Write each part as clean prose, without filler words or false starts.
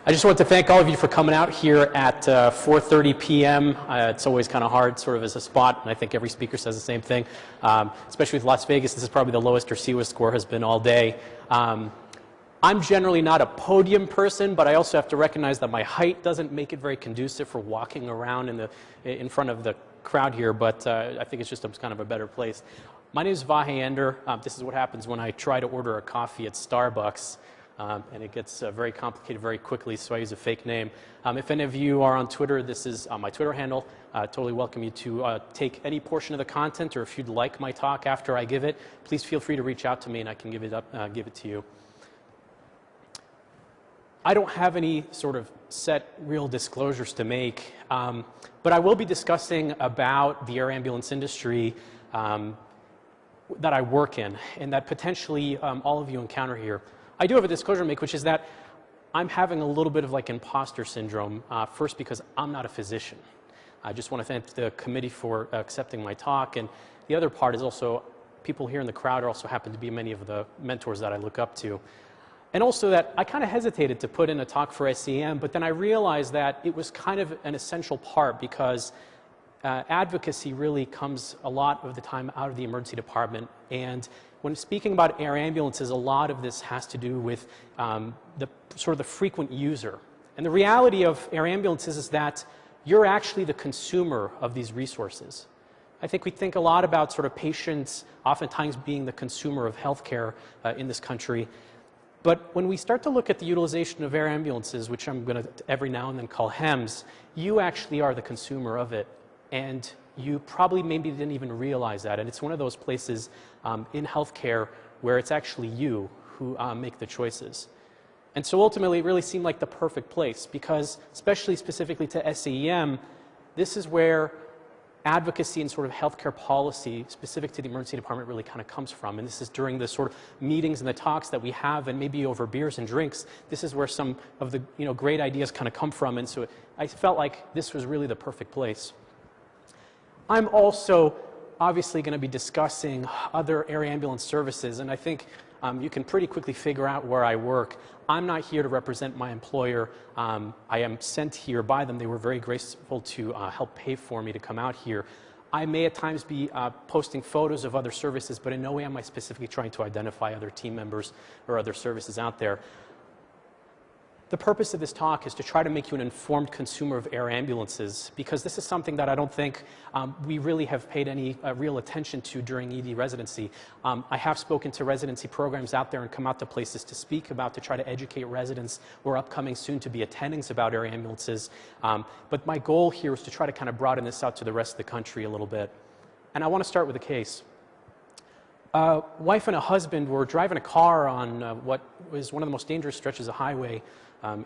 I just want to thank all of you for coming out here at 4:30 p.m. It's always kind of hard sort of as a spot, and I think every speaker says the same thing. Especially with Las Vegas, this is probably the lowest your CWIS score has been all day. I'm generally not a podium person, but I also have to recognize that my height doesn't make it very conducive for walking around in front of the crowd here, but I think it's just kind of a better place. My name is Vahe Ender. This is what happens when I try to order a coffee at Starbucks. And it gets very complicated very quickly, so I use a fake name. If any of you are on Twitter, this is my Twitter handle. Totally welcome you to take any portion of the content, or if you'd like my talk after I give it, please feel free to reach out to me and I can give it to you. I don't have any sort of set real disclosures to make, but I will be discussing about the air ambulance industry that I work in and that potentially all of you encounter here. I do have a disclosure to make, which is that I'm having a little bit of like imposter syndrome, first because I'm not a physician. I just want to thank the committee for accepting my talk, and the other part is also people here in the crowd also happen to be many of the mentors that I look up to. And also that I kind of hesitated to put in a talk for SEM, but then I realized that it was kind of an essential part because advocacy really comes a lot of the time out of the emergency department, and when speaking about air ambulances, a lot of this has to do with the frequent user. And the reality of air ambulances is that you're actually the consumer of these resources. I think we think a lot about sort of patients oftentimes being the consumer of healthcare in this country. But when we start to look at the utilization of air ambulances, which I'm going to every now and then call HEMS, you actually are the consumer of it. And you probably maybe didn't even realize that. And it's one of those places in healthcare where it's actually you who make the choices. And so ultimately it really seemed like the perfect place because, especially specifically to SEM, this is where advocacy and sort of healthcare policy specific to the emergency department really kind of comes from. And this is during the sort of meetings and the talks that we have, and maybe over beers and drinks, this is where some of the great ideas kind of come from. And so I felt like this was really the perfect place. I'm also obviously going to be discussing other air ambulance services, and I think you can pretty quickly figure out where I work. I'm not here to represent my employer. I am sent here by them. They were very graceful to help pay for me to come out here. I may at times be posting photos of other services, but in no way am I specifically trying to identify other team members or other services out there. The purpose of this talk is to try to make you an informed consumer of air ambulances, because this is something that I don't think we really have paid any real attention to during ED residency. I have spoken to residency programs out there and come out to places to speak about, to try to educate residents or upcoming soon to be attendings about air ambulances. But my goal here is to try to kind of broaden this out to the rest of the country a little bit. And I want to start with a case. A wife and a husband were driving a car on what was one of the most dangerous stretches of highway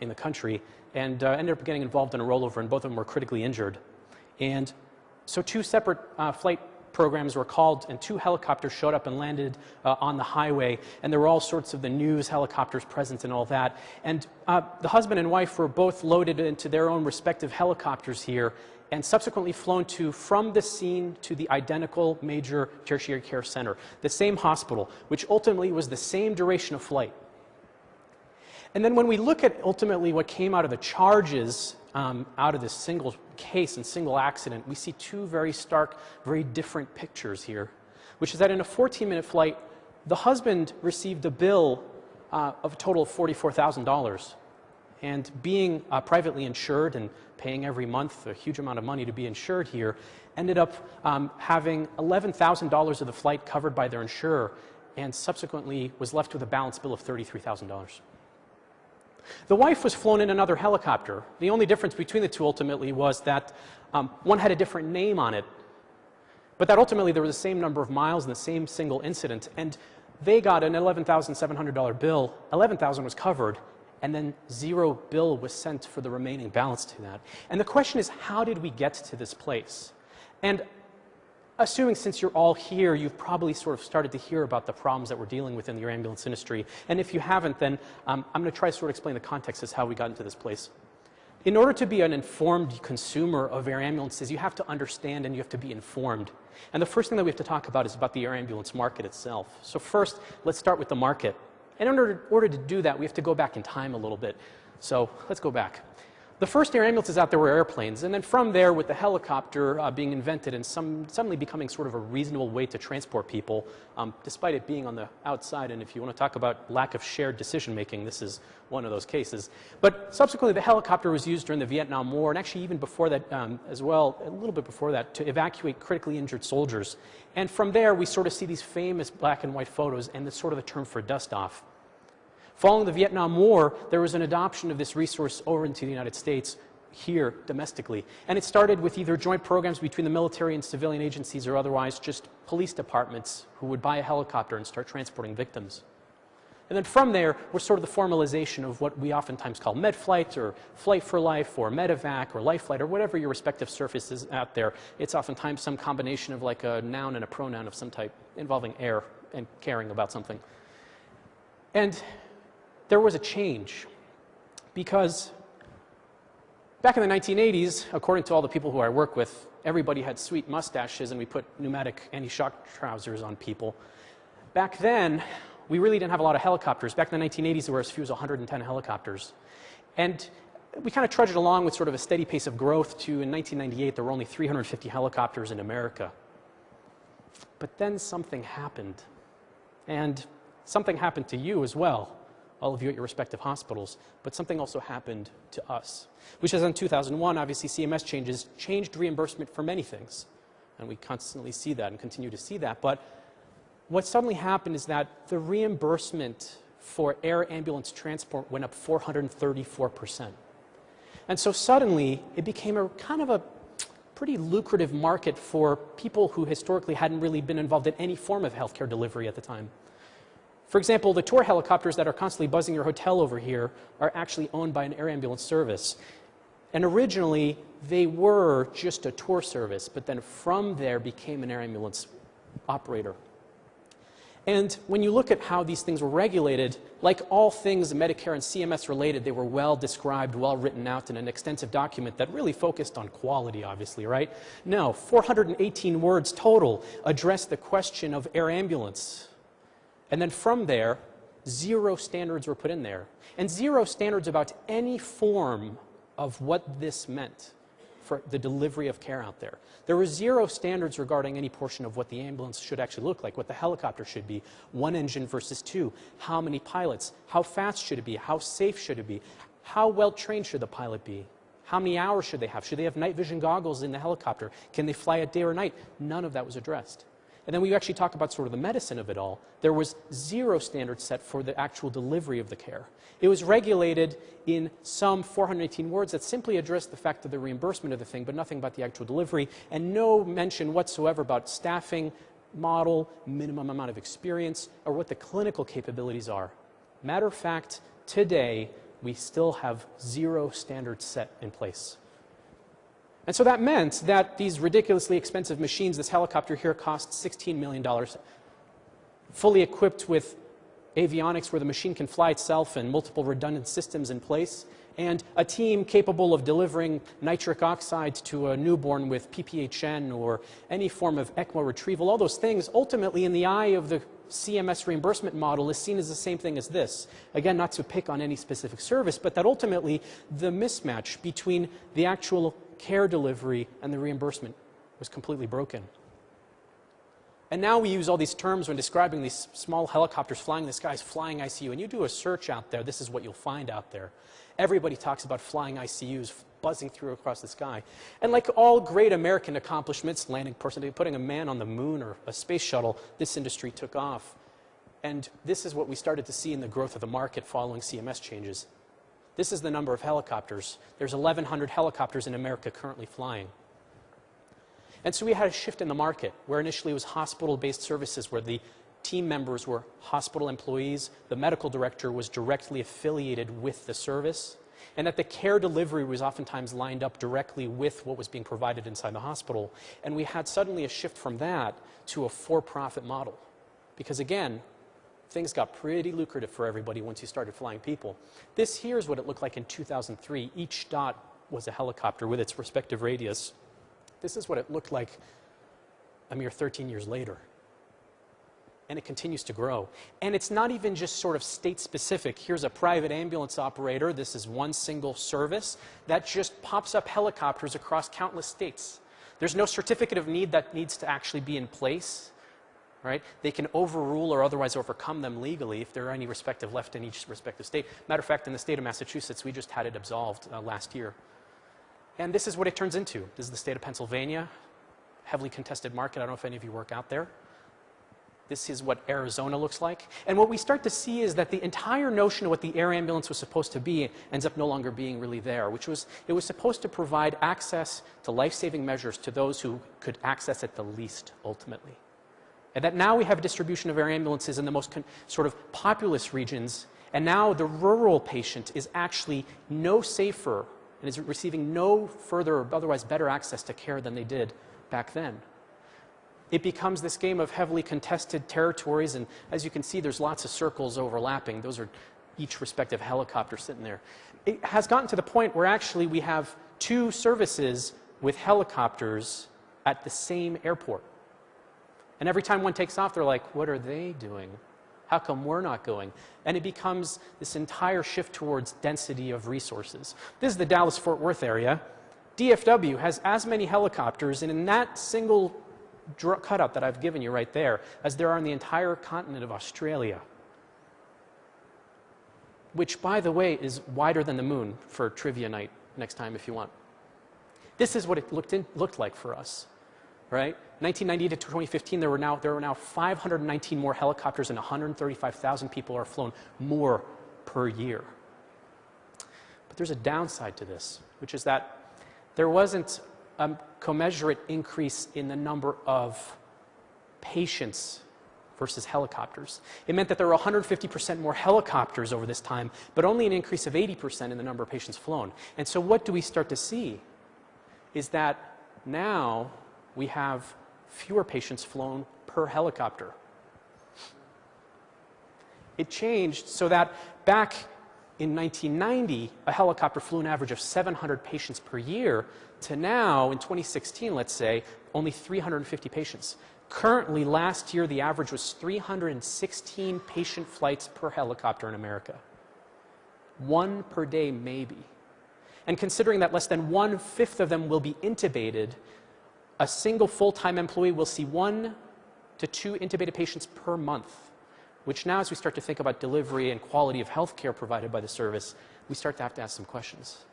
in the country, and ended up getting involved in a rollover, and both of them were critically injured. And so two separate flight programs were called, and two helicopters showed up and landed on the highway, and there were all sorts of the news helicopters present and all that. And the husband and wife were both loaded into their own respective helicopters here, and subsequently flown from the scene to the identical major tertiary care center, the same hospital, which ultimately was the same duration of flight. And then when we look at ultimately what came out of the charges out of this single case and single accident, we see two very stark, very different pictures here, which is that in a 14-minute flight, the husband received a bill of a total of $44,000. And being privately insured and paying every month a huge amount of money to be insured here, ended up having $11,000 of the flight covered by their insurer, and subsequently was left with a balance bill of $33,000. The wife was flown in another helicopter. The only difference between the two ultimately was that one had a different name on it, but that ultimately there was the same number of miles and the same single incident, and they got an $11,700 bill. $11,000 was covered, and then zero bill was sent for the remaining balance to that. And the question is, how did we get to this place? And assuming since you're all here, you've probably sort of started to hear about the problems that we're dealing with in the air ambulance industry. And if you haven't, then I'm going to try to sort of explain the context as how we got into this place. In order to be an informed consumer of air ambulances, you have to understand and you have to be informed. And the first thing that we have to talk about is about the air ambulance market itself. So first, let's start with the market. And in order to do that, we have to go back in time a little bit. So let's go back. The first air ambulances out there were airplanes, and then from there, with the helicopter being invented and suddenly becoming sort of a reasonable way to transport people, despite it being on the outside. And if you want to talk about lack of shared decision making, this is one of those cases. But subsequently, the helicopter was used during the Vietnam War, and actually even before that as well, a little bit before that, to evacuate critically injured soldiers. And from there, we sort of see these famous black and white photos and the sort of the term for dust off. Following the Vietnam War, there was an adoption of this resource over into the United States, here domestically. And it started with either joint programs between the military and civilian agencies, or otherwise just police departments who would buy a helicopter and start transporting victims. And then from there was sort of the formalization of what we oftentimes call medflight, or flight for life, or medevac, or life flight, or whatever your respective surface is out there. It's oftentimes some combination of like a noun and a pronoun of some type involving air and caring about something. And there was a change, because back in the 1980s, according to all the people who I work with, everybody had sweet mustaches and we put pneumatic anti-shock trousers on people. Back then, we really didn't have a lot of helicopters. Back in the 1980s, there were as few as 110 helicopters. And we kind of trudged along with sort of a steady pace of growth to, in 1998, there were only 350 helicopters in America. But then something happened. And something happened to you as well, all of you at your respective hospitals, but something also happened to us, which is in 2001, obviously CMS changes changed reimbursement for many things, and we constantly see that and continue to see that. But what suddenly happened is that the reimbursement for air ambulance transport went up 434%. And so suddenly it became a kind of a pretty lucrative market for people who historically hadn't really been involved in any form of healthcare delivery at the time. For example, the tour helicopters that are constantly buzzing your hotel over here are actually owned by an air ambulance service. And originally, they were just a tour service, but then from there became an air ambulance operator. And when you look at how these things were regulated, like all things Medicare and CMS related, they were well described, well written out in an extensive document that really focused on quality, obviously, right? No, 418 words total addressed the question of air ambulance. And then from there, 0 standards were put in there. And 0 standards about any form of what this meant for the delivery of care out there. There were 0 standards regarding any portion of what the ambulance should actually look like, what the helicopter should be, 1 engine versus 2, how many pilots, how fast should it be, how safe should it be, how well trained should the pilot be, how many hours should they have night vision goggles in the helicopter, can they fly at day or night? None of that was addressed. And then we actually talk about sort of the medicine of it all. There was 0 standards set for the actual delivery of the care. It was regulated in some 418 words that simply addressed the fact of the reimbursement of the thing, but nothing about the actual delivery, and no mention whatsoever about staffing model, minimum amount of experience, or what the clinical capabilities are. Matter of fact, today, we still have 0 standards set in place. And so that meant that these ridiculously expensive machines, this helicopter here cost $16 million, fully equipped with avionics where the machine can fly itself and multiple redundant systems in place, and a team capable of delivering nitric oxide to a newborn with PPHN or any form of ECMO retrieval. All those things, ultimately, in the eye of the CMS reimbursement model, is seen as the same thing as this. Again, not to pick on any specific service, but that ultimately the mismatch between the actual care delivery and the reimbursement was completely broken. And now we use all these terms when describing these small helicopters flying in the skies, flying ICU. And you do a search out there, this is what you'll find out there. Everybody talks about flying ICUs buzzing through across the sky. And like all great American accomplishments, landing person, putting a man on the moon or a space shuttle, this industry took off. And this is what we started to see in the growth of the market following CMS changes. This is the number of helicopters. There's 1,100 helicopters in America currently flying. And so we had a shift in the market, where initially it was hospital-based services, where the team members were hospital employees, the medical director was directly affiliated with the service, and that the care delivery was oftentimes lined up directly with what was being provided inside the hospital. And we had suddenly a shift from that to a for-profit model. Because again, things got pretty lucrative for everybody once you started flying people. This here is what it looked like in 2003. Each dot was a helicopter with its respective radius. This is what it looked like a mere 13 years later. And it continues to grow. And it's not even just sort of state specific. Here's a private ambulance operator. This is one single service that just pops up helicopters across countless states. There's no certificate of need that needs to actually be in place, right? They can overrule or otherwise overcome them legally if there are any respective left in each respective state. Matter of fact, in the state of Massachusetts, we just had it absolved last year. And this is what it turns into. This is the state of Pennsylvania, heavily contested market. I don't know if any of you work out there. This is what Arizona looks like. And what we start to see is that the entire notion of what the air ambulance was supposed to be ends up no longer being really there, which was, it was supposed to provide access to life-saving measures to those who could access it the least, ultimately. And that now we have a distribution of air ambulances in the most sort of populous regions, and now the rural patient is actually no safer and is receiving no further or otherwise better access to care than they did back then. It becomes this game of heavily contested territories, and as you can see, there's lots of circles overlapping. Those are each respective helicopter sitting there. It has gotten to the point where actually we have two services with helicopters at the same airport. And every time one takes off, they're like, what are they doing? How come we're not going? And it becomes this entire shift towards density of resources. This is the Dallas-Fort Worth area. DFW has as many helicopters, and in that single cutout that I've given you right there, as there are in the entire continent of Australia, which, by the way, is wider than the moon for trivia night next time if you want. This is what it looked like for us, right? 1990 to 2015, there were now 519 more helicopters, and 135,000 people are flown more per year. But there's a downside to this, which is that there wasn't a commensurate increase in the number of patients versus helicopters. It meant that there were 150% more helicopters over this time, but only an increase of 80% in the number of patients flown. And so what do we start to see is that now we have fewer patients flown per helicopter. It changed so that back in 1990, a helicopter flew an average of 700 patients per year, to now, in 2016, let's say, only 350 patients. Currently, last year, the average was 316 patient flights per helicopter in America. One per day, maybe. And considering that less than 1/5 of them will be intubated, a single full-time employee will see 1 to 2 intubated patients per month, which now, as we start to think about delivery and quality of health care provided by the service, we start to have to ask some questions.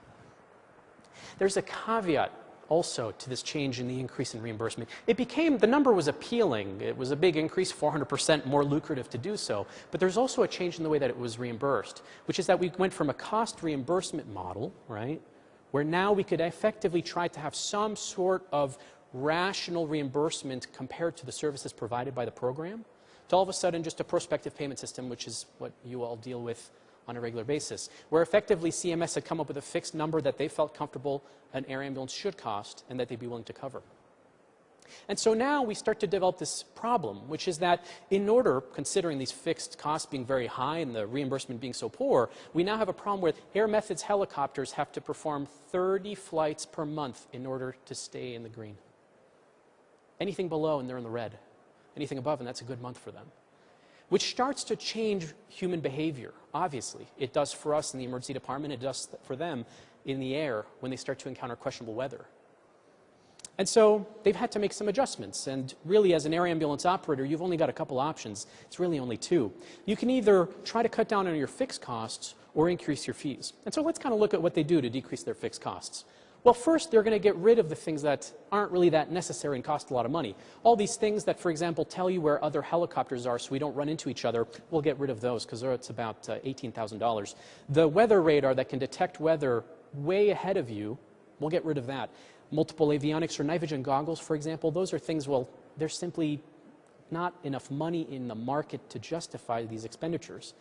There's a caveat also to this change in the increase in reimbursement. The number was appealing. It was a big increase, 400% more lucrative to do so. But there's also a change in the way that it was reimbursed, which is that we went from a cost reimbursement model, right, where now we could effectively try to have some sort of rational reimbursement compared to the services provided by the program, to all of a sudden just a prospective payment system, which is what you all deal with on a regular basis, where effectively CMS had come up with a fixed number that they felt comfortable an air ambulance should cost and that they'd be willing to cover. And so now we start to develop this problem, which is that in order, considering these fixed costs being very high and the reimbursement being so poor, we now have a problem where Air Methods helicopters have to perform 30 flights per month in order to stay in the green. Anything below and they're in the red. Anything above and that's a good month for them. Which starts to change human behavior, obviously. It does for us in the emergency department, it does for them in the air when they start to encounter questionable weather. And so they've had to make some adjustments, and really as an air ambulance operator, you've only got a couple options. It's really only two. You can either try to cut down on your fixed costs or increase your fees. And so let's kind of look at what they do to decrease their fixed costs. Well, first, they're going to get rid of the things that aren't really that necessary and cost a lot of money. All these things that, for example, tell you where other helicopters are so we don't run into each other, we'll get rid of those because it's about $18,000. The weather radar that can detect weather way ahead of you, we'll get rid of that. Multiple avionics or night vision goggles, for example, those are things, well, there's simply not enough money in the market to justify these expenditures.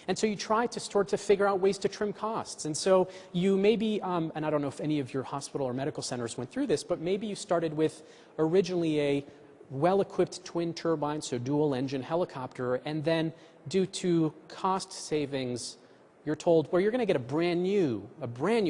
And so you try to start to figure out ways to trim costs. And so you maybe, and I don't know if any of your hospital or medical centers went through this, but maybe you started with originally a well-equipped twin turbine, so dual engine helicopter, and then due to cost savings, you're told, well, you're going to get a brand new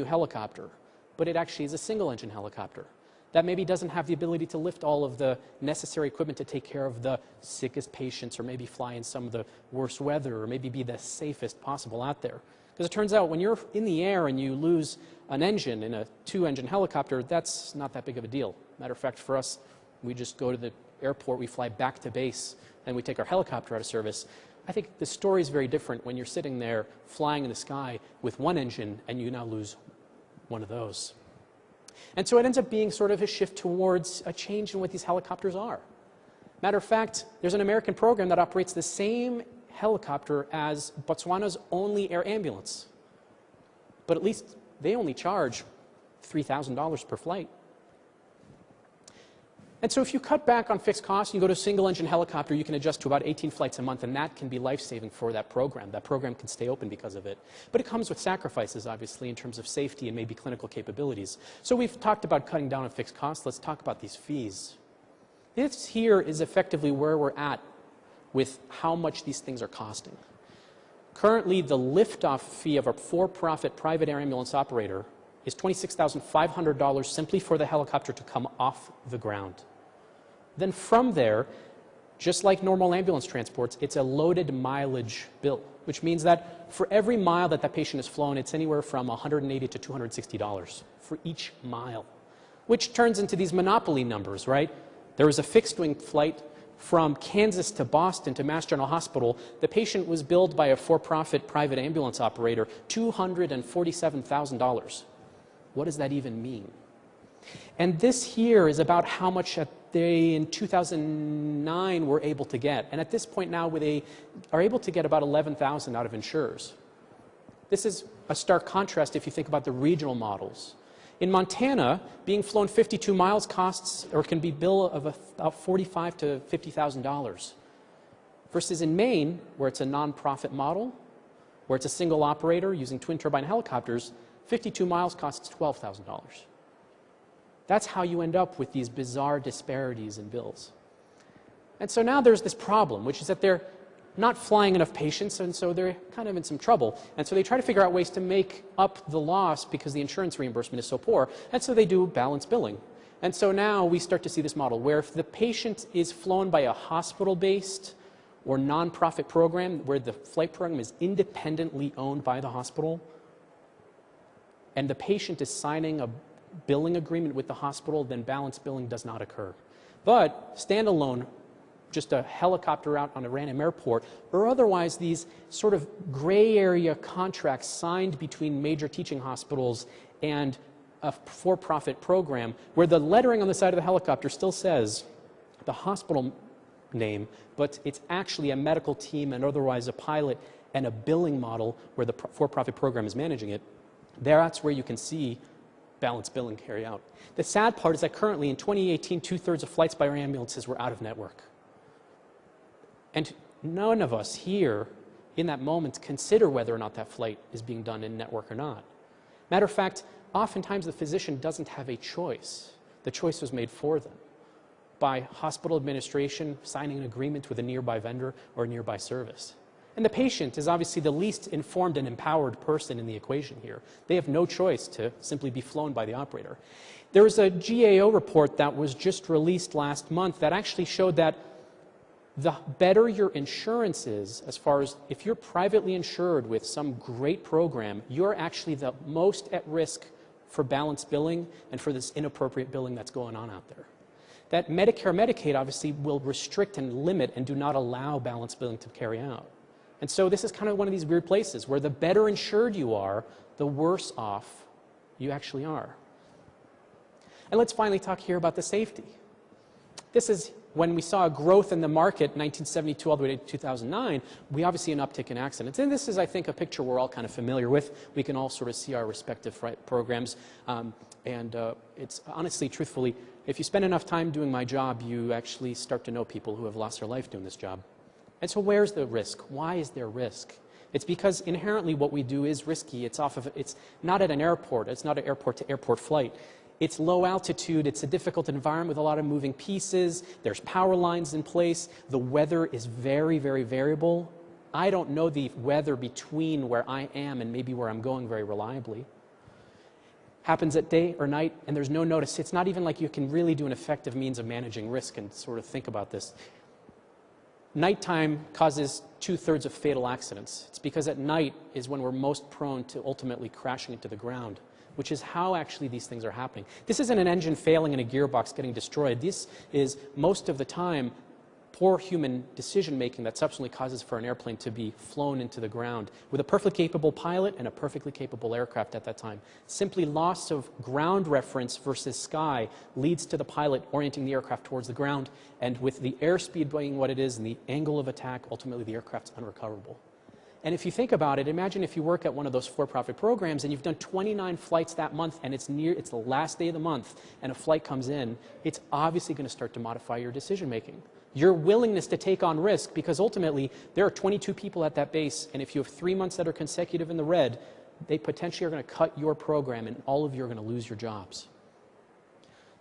helicopter, but it actually is a single engine helicopter. that maybe doesn't have the ability to lift all of the necessary equipment to take care of the sickest patients, or maybe fly in some of the worst weather, or maybe be the safest possible out there. Because it turns out when you're in the air and you lose an engine in a 2-engine helicopter, that's not that big of a deal. Matter of fact, for us, we just go to the airport, we fly back to base, and we take our helicopter out of service. I think the story is very different when you're sitting there flying in the sky with one engine and you now lose one of those. And so it ends up being sort of a shift towards a change in what these helicopters are. Matter of fact, there's an American program that operates the same helicopter as Botswana's only air ambulance. But at least they only charge $3,000 per flight. And so if you cut back on fixed costs and you go to a single-engine helicopter, you can adjust to about 18 flights a month, and that can be life-saving for that program. That program can stay open because of it. But it comes with sacrifices, obviously, in terms of safety and maybe clinical capabilities. So we've talked about cutting down on fixed costs. Let's talk about these fees. This here is effectively where we're at with how much these things are costing. Currently, the liftoff fee of a for-profit private air ambulance operator is $26,500 simply for the helicopter to come off the ground. Then from there, just like normal ambulance transports, it's a loaded mileage bill, which means that for every mile that patient has flown, it's anywhere from $180 to $260 for each mile, which turns into these monopoly numbers, right? There was a fixed-wing flight from Kansas to Boston to Mass General Hospital. The patient was billed by a for-profit private ambulance operator $247,000. What does that even mean? And this here is about how much they, in 2009, were able to get. And at this point now, they are able to get about $11,000 out of insurers. This is a stark contrast if you think about the regional models. In Montana, being flown 52 miles costs, or can be billed of about $45,000 to $50,000. Versus in Maine, where it's a nonprofit model, where it's a single operator using twin turbine helicopters, 52 miles costs $12,000. That's how you end up with these bizarre disparities in bills. And so now there's this problem, which is that they're not flying enough patients, and so they're kind of in some trouble. And so they try to figure out ways to make up the loss because the insurance reimbursement is so poor, and so they do balance billing. And so now we start to see this model where if the patient is flown by a hospital-based or nonprofit program where the flight program is independently owned by the hospital, and the patient is signing a billing agreement with the hospital, then balance billing does not occur. But standalone, just a helicopter out on a random airport, or otherwise these sort of gray area contracts signed between major teaching hospitals and a for-profit program where the lettering on the side of the helicopter still says the hospital name, but it's actually a medical team and otherwise a pilot and a billing model where the for-profit program is managing it. That's where you can see balance billing carry out. The sad part is that currently in 2018, 2/3 of flights by our ambulances were out of network. And none of us here in that moment consider whether or not that flight is being done in network or not. Matter of fact, oftentimes the physician doesn't have a choice. The choice was made for them by hospital administration signing an agreement with a nearby vendor or a nearby service. And the patient is obviously the least informed and empowered person in the equation here. They have no choice to simply be flown by the operator. There was a GAO report that was just released last month that actually showed that the better your insurance is, as far as if you're privately insured with some great program, you're actually the most at risk for balance billing and for this inappropriate billing that's going on out there. That Medicare, Medicaid obviously will restrict and limit and do not allow balance billing to carry out. And so this is kind of one of these weird places where the better insured you are, the worse off you actually are. And let's finally talk here about the safety. This is when we saw a growth in the market, 1972 all the way to 2009, we obviously see an uptick in accidents. And this is, I think, a picture we're all kind of familiar with. We can all sort of see our respective programs. It's honestly, truthfully, if you spend enough time doing my job, you actually start to know people who have lost their life doing this job. And so where's the risk? Why is there risk? It's because inherently what we do is risky. It's not at an airport. It's not an airport-to-airport flight. It's low altitude. It's a difficult environment with a lot of moving pieces. There's power lines in place. The weather is very, very variable. I don't know the weather between where I am and maybe where I'm going very reliably. happens at day or night, and there's no notice. It's not even like you can really do an effective means of managing risk and sort of think about this. Nighttime causes 2/3 of fatal accidents. It's because at night is when we're most prone to ultimately crashing into the ground, which is how actually these things are happening. This isn't an engine failing and a gearbox getting destroyed. This is most of the time poor human decision-making that subsequently causes for an airplane to be flown into the ground with a perfectly capable pilot and a perfectly capable aircraft at that time. Simply loss of ground reference versus sky leads to the pilot orienting the aircraft towards the ground, and with the airspeed being what it is and the angle of attack, ultimately the aircraft's unrecoverable. And if you think about it, imagine if you work at one of those for-profit programs and you've done 29 flights that month and it's the last day of the month and a flight comes in, it's obviously going to start to modify your decision-making. Your willingness to take on risk, because ultimately there are 22 people at that base, and if you have 3 months that are consecutive in the red, they potentially are going to cut your program and all of you are going to lose your jobs.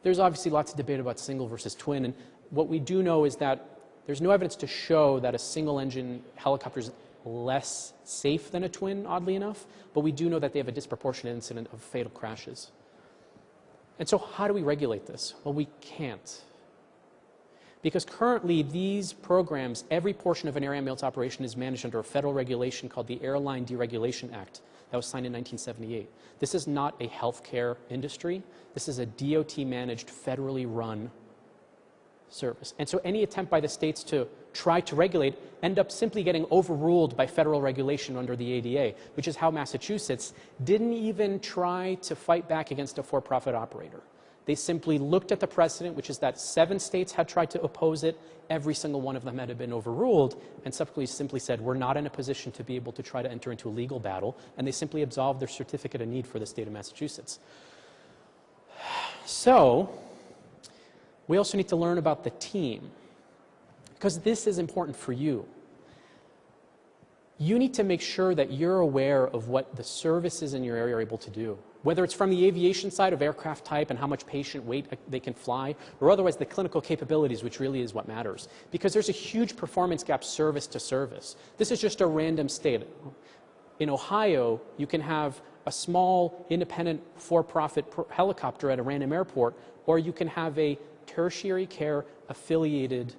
There's obviously lots of debate about single versus twin, and what we do know is that there's no evidence to show that a single engine helicopter is less safe than a twin, oddly enough, but we do know that they have a disproportionate incidence of fatal crashes. And so how do we regulate this? Well, we can't. Because currently these programs, every portion of an air ambulance operation is managed under a federal regulation called the Airline Deregulation Act that was signed in 1978. This is not a healthcare industry. This is a DOT-managed, federally run service. And so any attempt by the states to try to regulate end up simply getting overruled by federal regulation under the ADA, which is how Massachusetts didn't even try to fight back against a for-profit operator. They simply looked at the precedent, which is that 7 states had tried to oppose it. Every single one of them had been overruled, and subsequently simply said, we're not in a position to be able to try to enter into a legal battle, and they simply absolved their certificate of need for the state of Massachusetts. So, we also need to learn about the team, because this is important for you. You need to make sure that you're aware of what the services in your area are able to do. Whether it's from the aviation side of aircraft type and how much patient weight they can fly, or otherwise the clinical capabilities, which really is what matters. Because there's a huge performance gap service to service. This is just a random state. In Ohio, you can have a small, independent, for-profit helicopter at a random airport, or you can have a tertiary care affiliated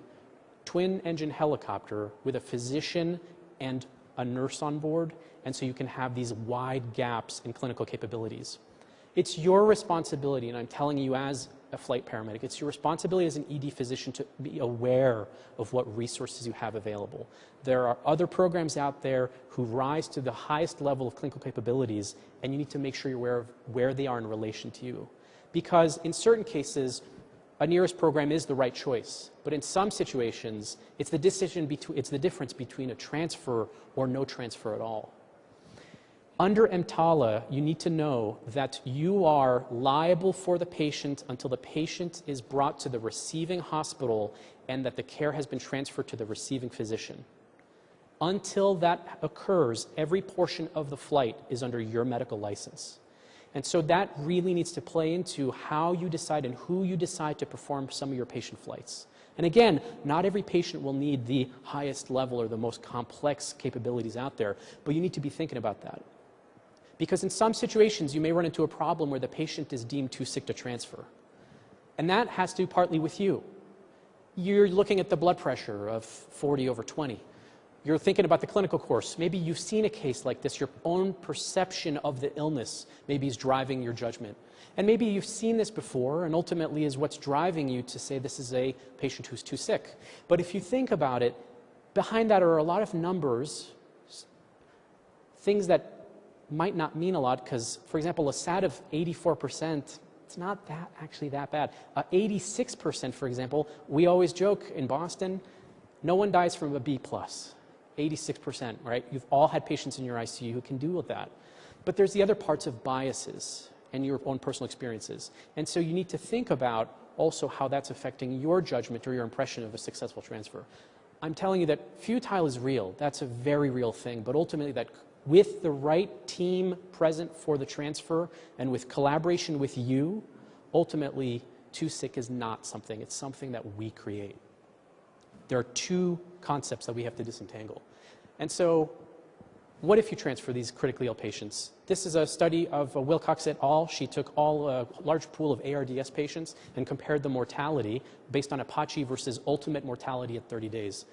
twin-engine helicopter with a physician and a nurse on board, and so you can have these wide gaps in clinical capabilities. It's your responsibility, and I'm telling you as a flight paramedic, it's your responsibility as an ED physician to be aware of what resources you have available. There are other programs out there who rise to the highest level of clinical capabilities, and you need to make sure you're aware of where they are in relation to you. Because in certain cases, a nearest program is the right choice, but in some situations, it's the difference between a transfer or no transfer at all. Under EMTALA, you need to know that you are liable for the patient until the patient is brought to the receiving hospital and that the care has been transferred to the receiving physician. Until that occurs, every portion of the flight is under your medical license. And so that really needs to play into how you decide and who you decide to perform some of your patient flights. And again, not every patient will need the highest level or the most complex capabilities out there, but you need to be thinking about that. Because in some situations, you may run into a problem where the patient is deemed too sick to transfer. And that has to do partly with you. You're looking at the blood pressure of 40/20. You're thinking about the clinical course. Maybe you've seen a case like this. Your own perception of the illness maybe is driving your judgment. And maybe you've seen this before and ultimately is what's driving you to say this is a patient who's too sick. But if you think about it, behind that are a lot of numbers, things that might not mean a lot because, for example, a SAT of 84%, it's not actually that bad. 86%, for example, we always joke in Boston, no one dies from a B+. 86%, right? You've all had patients in your ICU who can deal with that. But there's the other parts of biases and your own personal experiences. And so you need to think about also how that's affecting your judgment or your impression of a successful transfer. I'm telling you that futile is real. That's a very real thing. But ultimately, that with the right team present for the transfer and with collaboration with you, ultimately, too sick is not something. It's something that we create. There are two concepts that we have to disentangle. And so What if you transfer these critically ill patients? This is a study of Wilcox et al. She took a large pool of ARDS patients and compared the mortality based on Apache versus ultimate mortality at 30 days.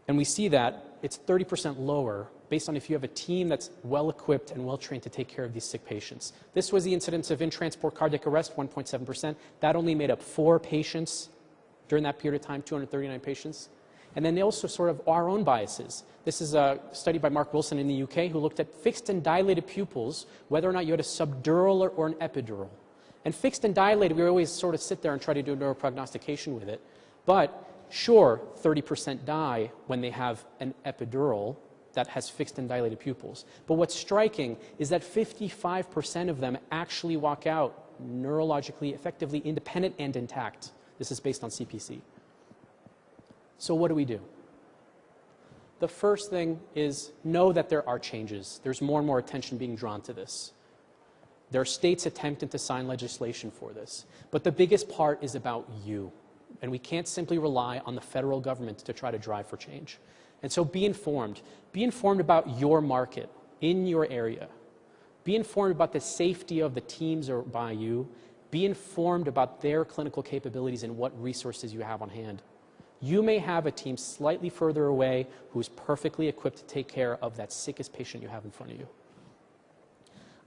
And we see that it's 30% lower based on if you have a team that's well-equipped and well-trained to take care of these sick patients. This was the incidence of in-transport cardiac arrest, 1.7%. That only made up 4 patients during that period of time, 239 patients. And then they also sort of our own biases. This is a study by Mark Wilson in the UK who looked at fixed and dilated pupils, whether or not you had a subdural or an epidural. And fixed and dilated, we always sort of sit there and try to do neuroprognostication with it. But sure, 30% die when they have an epidural that has fixed and dilated pupils. But what's striking is that 55% of them actually walk out neurologically, effectively independent and intact. This is based on CPC. So what do we do? The first thing is know that there are changes. There's more and more attention being drawn to this. There are states attempting to sign legislation for this. But the biggest part is about you. And we can't simply rely on the federal government to try to drive for change. And so be informed. Be informed about your market in your area. Be informed about the safety of the teams by you. Be informed about their clinical capabilities and what resources you have on hand. You may have a team slightly further away who's perfectly equipped to take care of that sickest patient you have in front of you.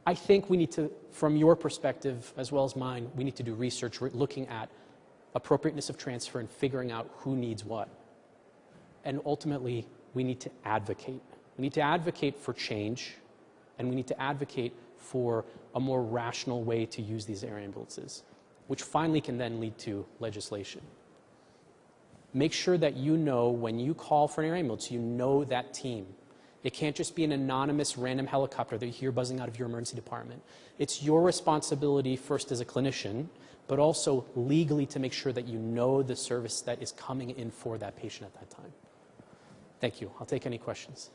I think we need to, from your perspective as well as mine, we need to do research looking at appropriateness of transfer and figuring out who needs what. And ultimately, we need to advocate. We need to advocate for change, and we need to advocate for a more rational way to use these air ambulances, which finally can then lead to legislation. Make sure that you know when you call for an air ambulance, you know that team. It can't just be an anonymous random helicopter that you hear buzzing out of your emergency department. It's your responsibility first as a clinician, but also legally to make sure that you know the service that is coming in for that patient at that time. Thank you. I'll take any questions.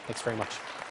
Thanks very much.